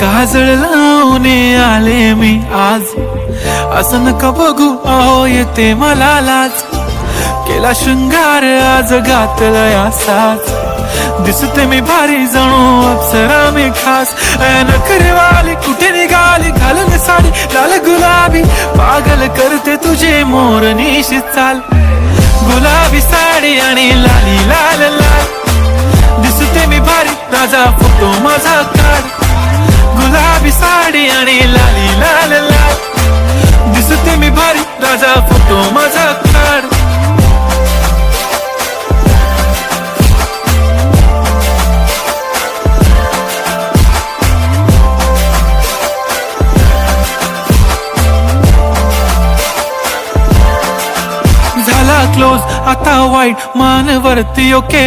काजळ लावून आले मी आज, असं नका बघू अहो येते मला लाज. केला शृंगार आज घातलाय असाच, दिसते मी भारी जणू अप्सरा मी खास. नखरेवाली कुठे निघाली घालून साडी लाल गुलाबी, पागल करते तुझे मोरनीशी चाल. गुलाबी साडी आणि लाली लाल लाल, दिसते मी भारी राजा फोटो माझा काढ. गुलाबी साडी आणि लाली लाल लाल, दिसते मी भारी राजा फोटो माझा काढ. झाला क्लोज आता वाईट मान वरती ओके.